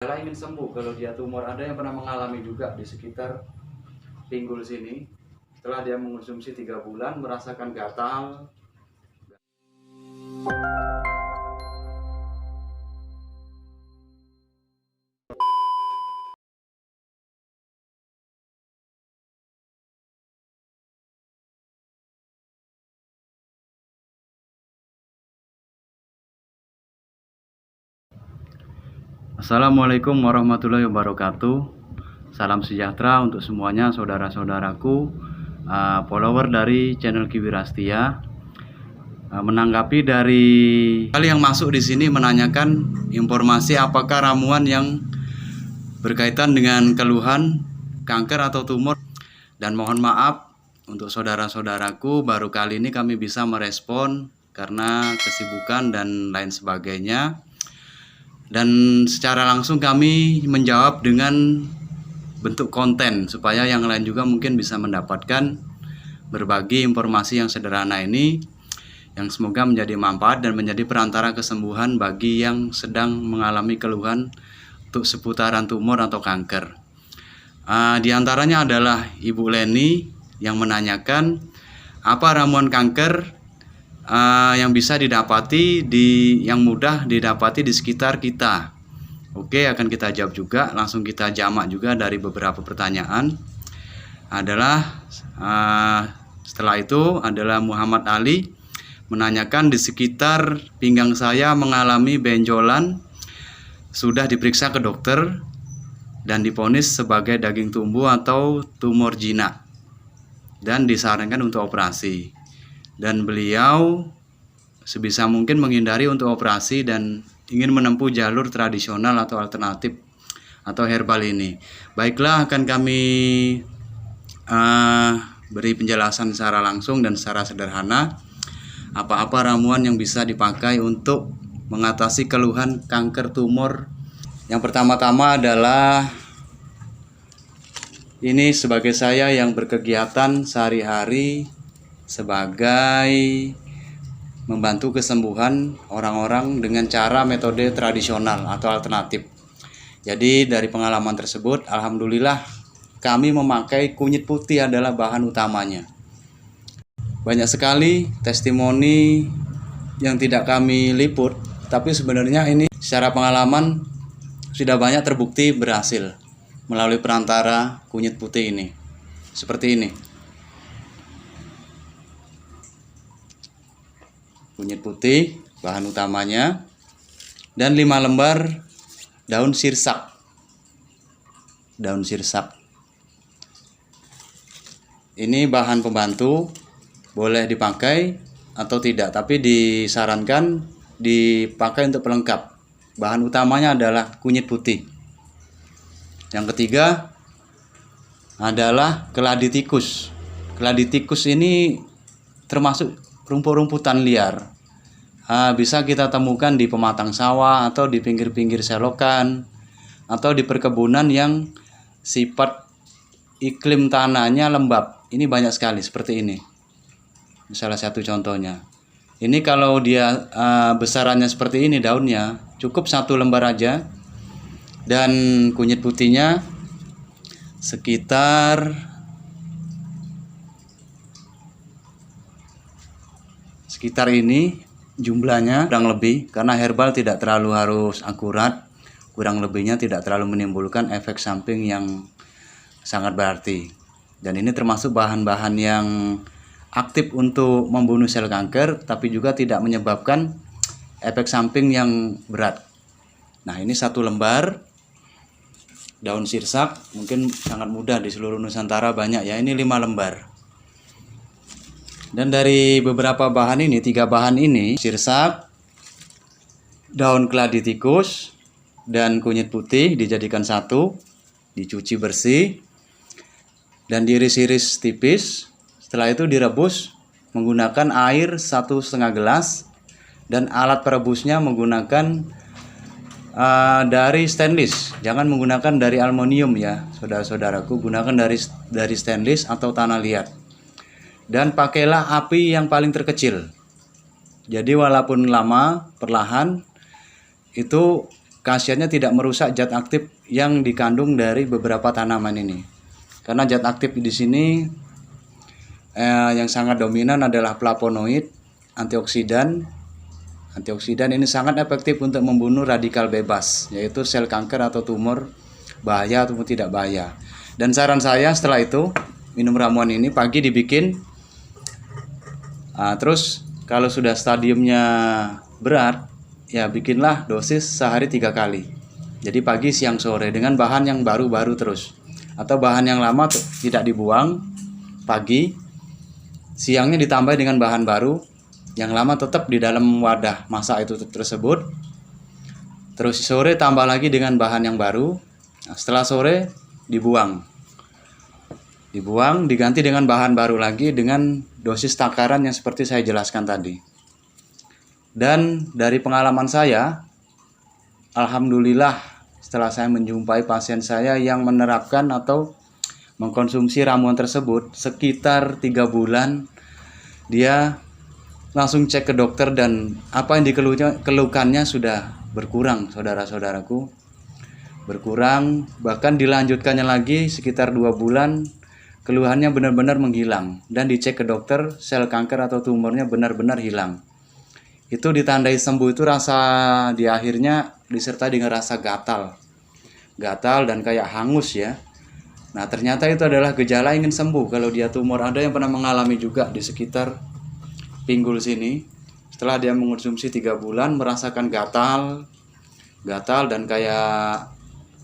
setelah ingin sembuh, kalau dia tumor, ada yang pernah mengalami juga di sekitar pinggul sini. Setelah dia mengonsumsi 3 bulan merasakan gatal. Assalamualaikum warahmatullahi wabarakatuh. Salam sejahtera untuk semuanya, saudara-saudaraku, follower dari channel Kiwi Rastia. Menanggapi dari yang masuk di sini menanyakan informasi apakah ramuan yang berkaitan dengan keluhan kanker atau tumor, dan mohon maaf untuk saudara-saudaraku, baru kali ini kami bisa merespon karena kesibukan dan lain sebagainya. Dan secara langsung kami menjawab dengan bentuk konten supaya yang lain juga mungkin bisa mendapatkan berbagi informasi yang sederhana ini, yang semoga menjadi manfaat dan menjadi perantara kesembuhan bagi yang sedang mengalami keluhan untuk seputaran tumor atau kanker. Di antaranya adalah Ibu Leni yang menanyakan apa ramuan kanker yang bisa didapati yang mudah didapati di sekitar kita. Oke, akan kita jawab juga, langsung kita jamak juga dari beberapa pertanyaan. Setelah itu adalah Muhammad Ali menanyakan, di sekitar pinggang saya mengalami benjolan, sudah diperiksa ke dokter dan divonis sebagai daging tumbuh atau tumor jinak dan disarankan untuk operasi. Dan beliau sebisa mungkin menghindari untuk operasi dan ingin menempuh jalur tradisional atau alternatif atau herbal ini. Baiklah, akan kami beri penjelasan secara langsung dan secara sederhana apa-apa ramuan yang bisa dipakai untuk mengatasi keluhan kanker tumor. Yang pertama-tama adalah ini sebagai saya yang berkegiatan sehari-hari sebagai membantu kesembuhan orang-orang dengan cara metode tradisional atau alternatif. Jadi dari pengalaman tersebut, alhamdulillah kami memakai kunyit putih adalah bahan utamanya. Banyak sekali testimoni yang tidak kami liput, tapi sebenarnya ini secara pengalaman sudah banyak terbukti berhasil melalui perantara kunyit putih ini. Seperti ini. Kunyit putih bahan utamanya, dan 5 lembar daun sirsak. Daun sirsak ini bahan pembantu, boleh dipakai atau tidak, tapi disarankan dipakai untuk pelengkap. Bahan utamanya adalah kunyit putih. Yang ketiga adalah keladi tikus. Keladi tikus ini termasuk rumput-rumputan liar. Bisa kita temukan di pematang sawah atau di pinggir-pinggir selokan atau di perkebunan yang sifat iklim tanahnya lembab. Ini banyak sekali seperti ini. Salah satu contohnya. Ini kalau dia besarannya seperti ini, daunnya cukup 1 lembar aja, dan kunyit putihnya sekitar ini jumlahnya kurang lebih, karena herbal tidak terlalu harus akurat, kurang lebihnya tidak terlalu menimbulkan efek samping yang sangat berarti. Dan ini termasuk bahan-bahan yang aktif untuk membunuh sel kanker, tapi juga tidak menyebabkan efek samping yang berat. Nah, ini 1 lembar daun sirsak, mungkin sangat mudah di seluruh Nusantara banyak ya, ini 5 lembar. Dan dari beberapa bahan ini, 3 bahan ini, sirsak, daun keladi tikus, dan kunyit putih dijadikan satu, dicuci bersih, dan diiris-iris tipis. Setelah itu direbus menggunakan air 1,5 gelas, dan alat perebusnya menggunakan dari stainless, jangan menggunakan dari aluminium ya saudara-saudaraku, gunakan dari stainless atau tanah liat. Dan pakailah api yang paling terkecil. Jadi walaupun lama, perlahan, itu khasiatnya tidak merusak zat aktif yang dikandung dari beberapa tanaman ini. Karena zat aktif di sini yang sangat dominan adalah flavonoid, antioksidan. Antioksidan ini sangat efektif untuk membunuh radikal bebas, yaitu sel kanker atau tumor, bahaya ataupun tidak bahaya. Dan saran saya setelah itu minum ramuan ini pagi dibikin. Terus kalau sudah stadiumnya berat, ya bikinlah dosis sehari 3 kali. Jadi pagi, siang, sore dengan bahan yang baru-baru terus. Atau bahan yang lama tidak dibuang, pagi, siangnya ditambah dengan bahan baru, yang lama tetap di dalam wadah masak itu tersebut. Terus sore tambah lagi dengan bahan yang baru. Setelah sore dibuang, diganti dengan bahan baru lagi dengan dosis takaran yang seperti saya jelaskan tadi. Dan dari pengalaman saya, alhamdulillah setelah saya menjumpai pasien saya yang menerapkan atau mengkonsumsi ramuan tersebut, sekitar 3 bulan dia langsung cek ke dokter dan apa yang dikeluhkannya sudah berkurang, saudara-saudaraku. Berkurang, bahkan dilanjutkannya lagi sekitar 2 bulan, keluhannya benar-benar menghilang. Dan dicek ke dokter, sel kanker atau tumornya benar-benar hilang. Itu ditandai sembuh itu rasa di akhirnya disertai dengan rasa gatal dan kayak hangus ya. Nah ternyata itu adalah gejala ingin sembuh. Kalau dia tumor, ada yang pernah mengalami juga di sekitar pinggul sini, setelah dia mengonsumsi 3 bulan merasakan gatal dan kayak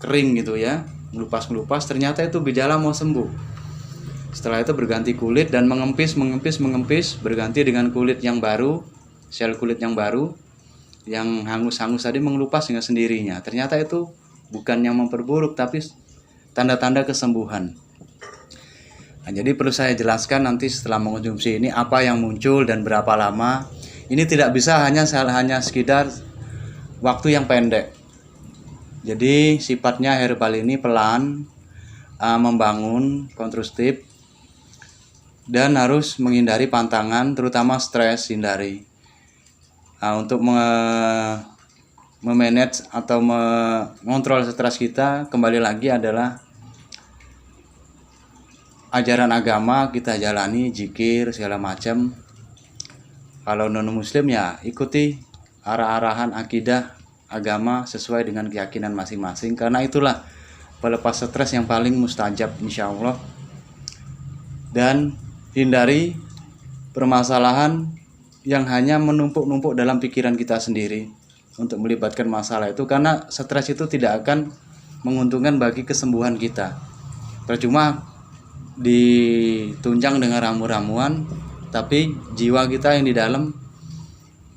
kering gitu ya, ngelupas, ternyata itu gejala mau sembuh. Setelah itu berganti kulit dan mengempis, berganti dengan kulit yang baru, sel kulit yang baru, yang hangus-hangus tadi mengelupas dengan sendirinya. Ternyata itu bukan yang memperburuk, tapi tanda-tanda kesembuhan. Nah, jadi perlu saya jelaskan nanti setelah mengonsumsi ini apa yang muncul dan berapa lama. Ini tidak bisa hanya sekedar waktu yang pendek. Jadi sifatnya herbal ini pelan, membangun, konstruktif, dan harus menghindari pantangan, terutama stres, hindari. Untuk memanage atau mengontrol stres kita, kembali lagi adalah ajaran agama kita jalani, zikir segala macam. Kalau non muslim ya ikuti arah-arahan akidah agama sesuai dengan keyakinan masing-masing, karena itulah pelepas stres yang paling mustajab insya Allah. Dan hindari permasalahan yang hanya menumpuk-numpuk dalam pikiran kita sendiri untuk melibatkan masalah itu, karena stres itu tidak akan menguntungkan bagi kesembuhan kita. Percuma ditunjang dengan ramu-ramuan, tapi jiwa kita yang di dalam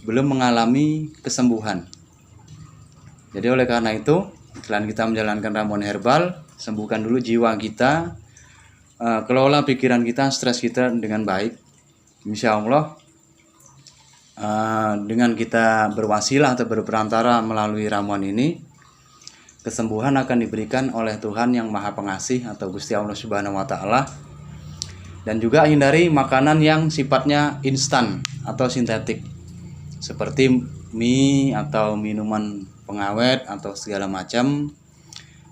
belum mengalami kesembuhan. Jadi oleh karena itu, selain kita menjalankan ramuan herbal, sembuhkan dulu jiwa kita, kelola pikiran kita, stres kita dengan baik. Insya Allah dengan kita berwasilah atau berperantara melalui ramuan ini, kesembuhan akan diberikan oleh Tuhan yang Maha Pengasih atau Gusti Allah Subhanahu wa Ta'ala. Dan juga hindari makanan yang sifatnya instan atau sintetik, seperti mie atau minuman pengawet atau segala macam.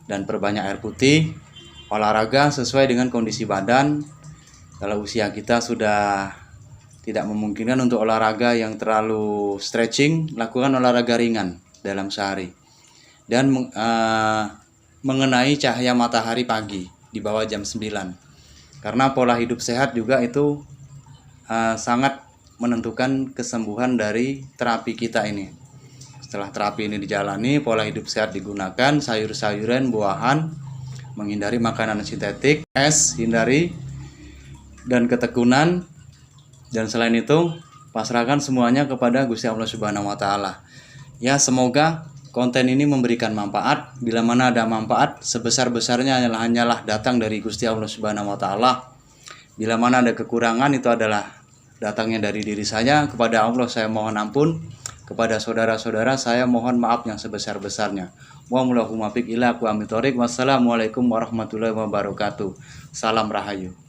Dan perbanyak air putih. Olahraga sesuai dengan kondisi badan. Kalau usia kita sudah tidak memungkinkan untuk olahraga yang terlalu stretching, lakukan olahraga ringan dalam sehari. Dan mengenai cahaya matahari pagi di bawah jam 9. Karena pola hidup sehat juga itu sangat menentukan kesembuhan dari terapi kita ini. Setelah terapi ini dijalani, pola hidup sehat digunakan, sayur-sayuran, buahan, menghindari makanan sintetik, es, hindari, dan ketekunan. Dan selain itu, pasrahkan semuanya kepada Gusti Allah Subhanahu wa Ta'ala. Ya, semoga konten ini memberikan manfaat. Bila mana ada manfaat, sebesar-besarnya hanyalah datang dari Gusti Allah Subhanahu wa Ta'ala. Bila mana ada kekurangan, itu adalah datangnya dari diri saya. Kepada Allah saya mohon ampun. Kepada saudara-saudara saya mohon maaf yang sebesar-besarnya. Wassalamualaikum warahmatullahi wabarakatuh. Salam Rahayu.